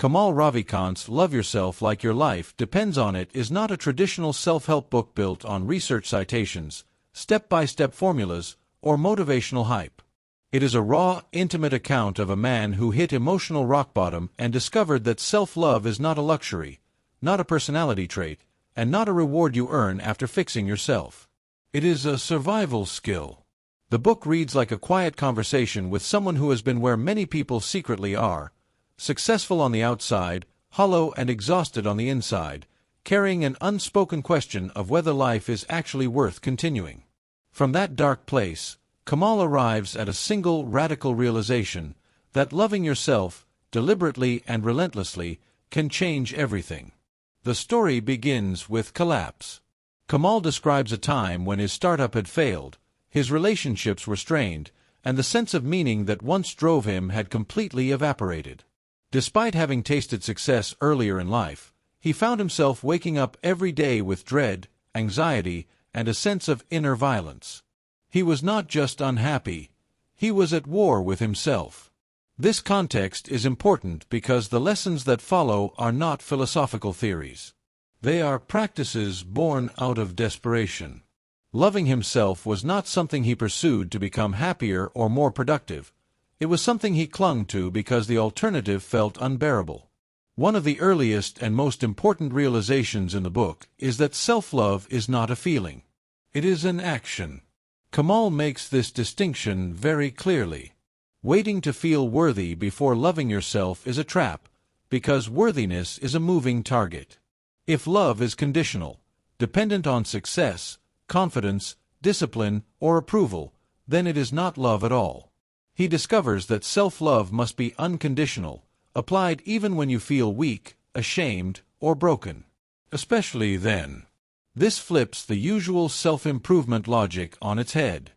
Kamal Ravikant's Love Yourself Like Your Life Depends on It is not a traditional self-help book built on research citations, step-by-step formulas, or motivational hype. It is a raw, intimate account of a man who hit emotional rock bottom and discovered that self-love is not a luxury, not a personality trait, and not a reward you earn after fixing yourself. It is a survival skill. The book reads like a quiet conversation with someone who has been where many people secretly are, successful on the outside, hollow and exhausted on the inside, carrying an unspoken question of whether life is actually worth continuing. From that dark place, Kamal arrives at a single radical realization that loving yourself, deliberately and relentlessly, can change everything. The story begins with collapse. Kamal describes a time when his startup had failed, his relationships were strained, and the sense of meaning that once drove him had completely evaporated. Despite having tasted success earlier in life, he found himself waking up every day with dread, anxiety, and a sense of inner violence. He was not just unhappy, he was at war with himself. This context is important because the lessons that follow are not philosophical theories. They are practices born out of desperation. Loving himself was not something he pursued to become happier or more productive. It was something he clung to because the alternative felt unbearable. One of the earliest and most important realizations in the book is that self-love is not a feeling. It is an action. Kamal makes this distinction very clearly. Waiting to feel worthy before loving yourself is a trap, because worthiness is a moving target. If love is conditional, dependent on success, confidence, discipline, or approval, then it is not love at all. He discovers that self-love must be unconditional, applied even when you feel weak, ashamed, or broken. Especially then. This flips the usual self-improvement logic on its head.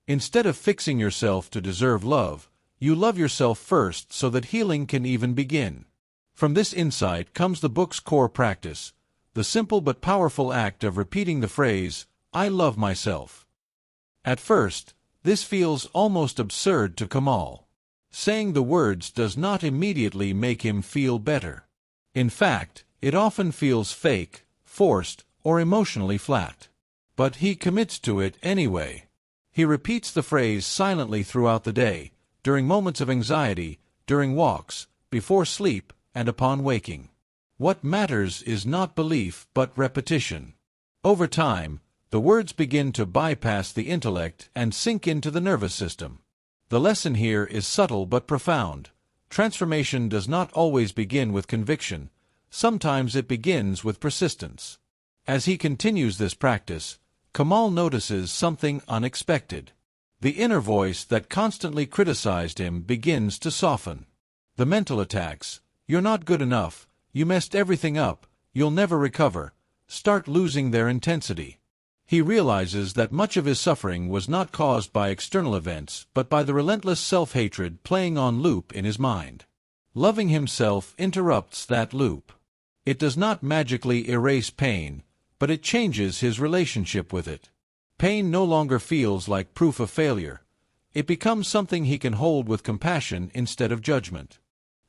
Instead of fixing yourself to deserve love, you love yourself first so that healing can even begin. From this insight comes the book's core practice, the simple but powerful act of repeating the phrase, "I love myself." At first, this feels almost absurd to Kamal. Saying the words does not immediately make him feel better. In fact, it often feels fake, forced, or emotionally flat. But he commits to it anyway. He repeats the phrase silently throughout the day, during moments of anxiety, during walks, before sleep, and upon waking. What matters is not belief but repetition. Over time, the words begin to bypass the intellect and sink into the nervous system. The lesson here is subtle but profound. Transformation does not always begin with conviction. Sometimes it begins with persistence. As he continues this practice, Kamal notices something unexpected. The inner voice that constantly criticized him begins to soften. The mental attacks, "You're not good enough, you messed everything up, you'll never recover," start losing their intensity. He realizes that much of his suffering was not caused by external events but by the relentless self-hatred playing on loop in his mind. Loving himself interrupts that loop. It does not magically erase pain, but it changes his relationship with it. Pain no longer feels like proof of failure. It becomes something he can hold with compassion instead of judgment.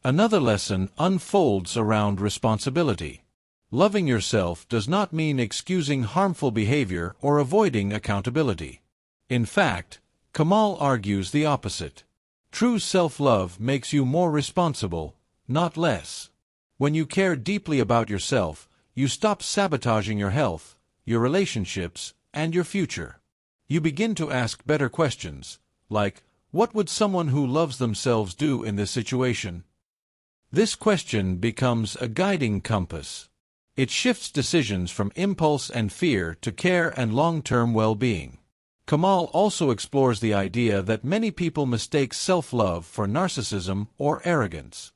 Another lesson unfolds around responsibility. Loving yourself does not mean excusing harmful behavior or avoiding accountability. In fact, Kamal argues the opposite. True self-love makes you more responsible, not less. When you care deeply about yourself, you stop sabotaging your health, your relationships, and your future. You begin to ask better questions, like, what would someone who loves themselves do in this situation? This question becomes a guiding compass. It shifts decisions from impulse and fear to care and long-term well-being. Kamal also explores the idea that many people mistake self-love for narcissism or arrogance.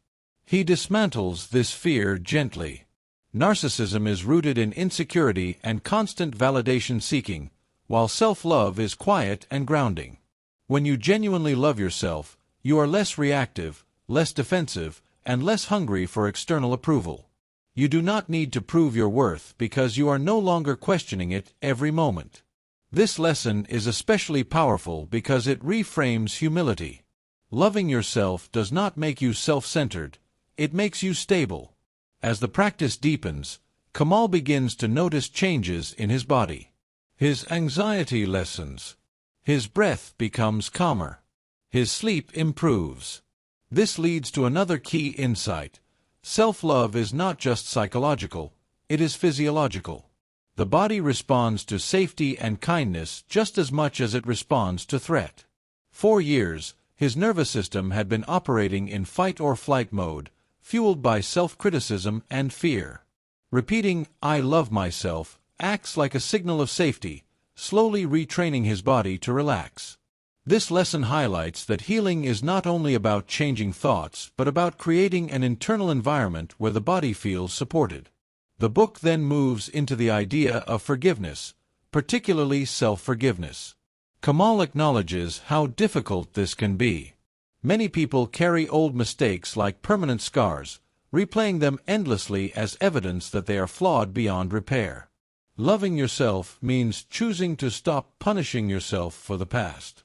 He dismantles this fear gently. Narcissism is rooted in insecurity and constant validation seeking, while self-love is quiet and grounding. When you genuinely love yourself, you are less reactive, less defensive, and less hungry for external approval. You do not need to prove your worth because you are no longer questioning it every moment. This lesson is especially powerful because it reframes humility. Loving yourself does not make you self-centered, it makes you stable. As the practice deepens, Kamal begins to notice changes in his body. His anxiety lessens. His breath becomes calmer. His sleep improves. This leads to another key insight. Self-love is not just psychological, it is physiological. The body responds to safety and kindness just as much as it responds to threat. For years, his nervous system had been operating in fight-or-flight mode, fueled by self-criticism and fear. Repeating, "I love myself," acts like a signal of safety, slowly retraining his body to relax. This lesson highlights that healing is not only about changing thoughts, but about creating an internal environment where the body feels supported. The book then moves into the idea of forgiveness, particularly self-forgiveness. Kamal acknowledges how difficult this can be. Many people carry old mistakes like permanent scars, replaying them endlessly as evidence that they are flawed beyond repair. Loving yourself means choosing to stop punishing yourself for the past.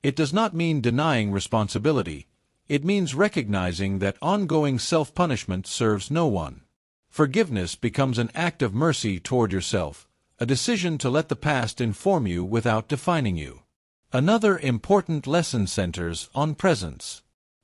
It does not mean denying responsibility. It means recognizing that ongoing self-punishment serves no one. Forgiveness becomes an act of mercy toward yourself, a decision to let the past inform you without defining you. Another important lesson centers on presence.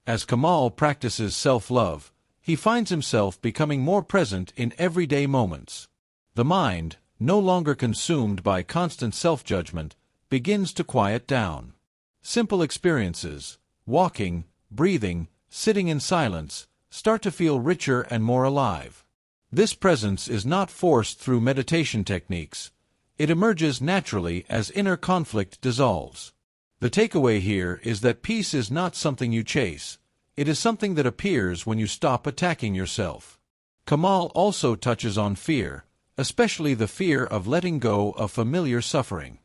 As Kamal practices self-love, he finds himself becoming more present in everyday moments. The mind, no longer consumed by constant self-judgment, begins to quiet down. Simple experiences, walking, breathing, sitting in silence, start to feel richer and more alive. This presence is not forced through meditation techniques. It emerges naturally as inner conflict dissolves. The takeaway here is that peace is not something you chase. It is something that appears when you stop attacking yourself. Kamal also touches on fear, especially the fear of letting go of familiar suffering.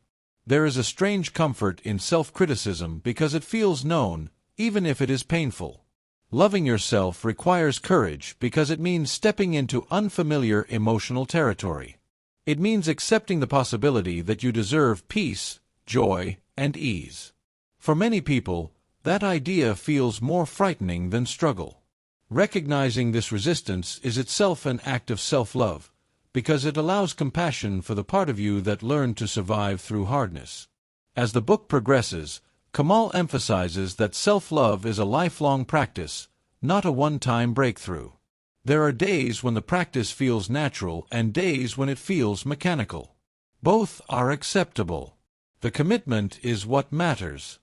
There is a strange comfort in self-criticism because it feels known, even if it is painful. Loving yourself requires courage because it means stepping into unfamiliar emotional territory. It means accepting the possibility that you deserve peace, joy, and ease. For many people, that idea feels more frightening than struggle. Recognizing this resistance is itself an act of self-love, because it allows compassion for the part of you that learned to survive through hardness. As the book progresses, Kamal emphasizes that self-love is a lifelong practice, not a one-time breakthrough. There are days when the practice feels natural and days when it feels mechanical. Both are acceptable. The commitment is what matters.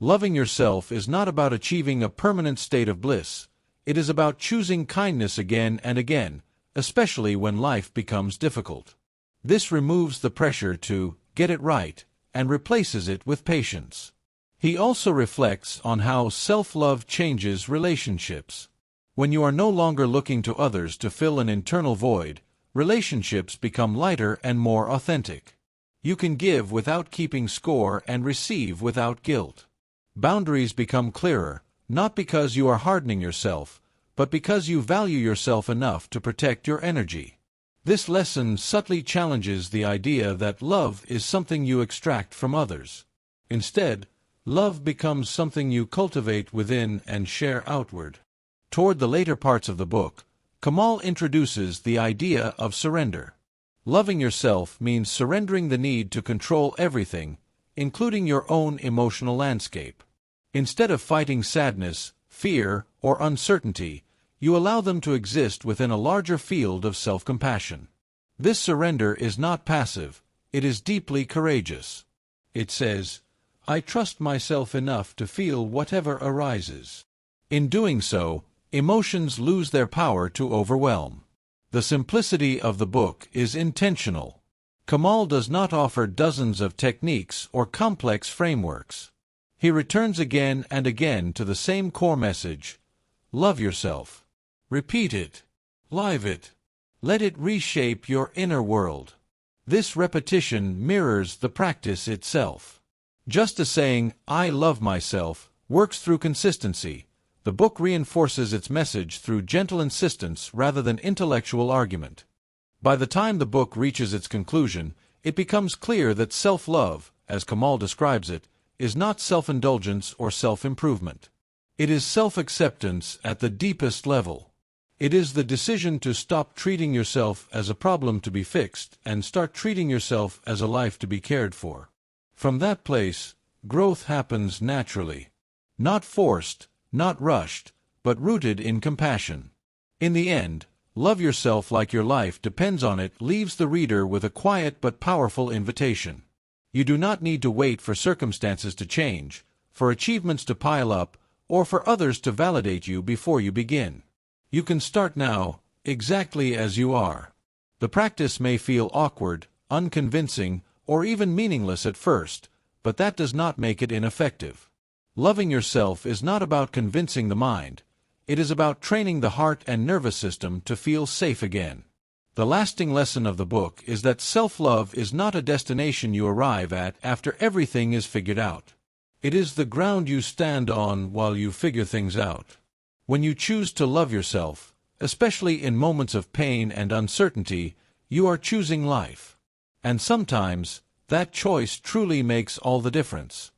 Loving yourself is not about achieving a permanent state of bliss. It is about choosing kindness again and again, especially when life becomes difficult. This removes the pressure to get it right and replaces it with patience. He also reflects on how self-love changes relationships. When you are no longer looking to others to fill an internal void, relationships become lighter and more authentic. You can give without keeping score and receive without guilt. Boundaries become clearer, not because you are hardening yourself, but because you value yourself enough to protect your energy. This lesson subtly challenges the idea that love is something you extract from others. Instead, love becomes something you cultivate within and share outward. Toward the later parts of the book, Kamal introduces the idea of surrender. Loving yourself means surrendering the need to control everything, including your own emotional landscape. Instead of fighting sadness, fear, or uncertainty, you allow them to exist within a larger field of self-compassion. This surrender is not passive, it is deeply courageous. It says, "I trust myself enough to feel whatever arises." In doing so, emotions lose their power to overwhelm. The simplicity of the book is intentional. Kamal does not offer dozens of techniques or complex frameworks. He returns again and again to the same core message: love yourself. Repeat it. Live it. Let it reshape your inner world. This repetition mirrors the practice itself. Just as saying, "I love myself," works through consistency, the book reinforces its message through gentle insistence rather than intellectual argument. By the time the book reaches its conclusion, it becomes clear that self-love, as Kamal describes it, is not self-indulgence or self-improvement. It is self-acceptance at the deepest level. It is the decision to stop treating yourself as a problem to be fixed and start treating yourself as a life to be cared for. From that place, growth happens naturally. Not forced, not rushed, but rooted in compassion. In the end, Love Yourself Like Your Life Depends on It leaves the reader with a quiet but powerful invitation. You do not need to wait for circumstances to change, for achievements to pile up, or for others to validate you before you begin. You can start now, exactly as you are. The practice may feel awkward, unconvincing, or even meaningless at first, but that does not make it ineffective. Loving yourself is not about convincing the mind. It is about training the heart and nervous system to feel safe again. The lasting lesson of the book is that self-love is not a destination you arrive at after everything is figured out. It is the ground you stand on while you figure things out. When you choose to love yourself, especially in moments of pain and uncertainty, you are choosing life. And sometimes, that choice truly makes all the difference.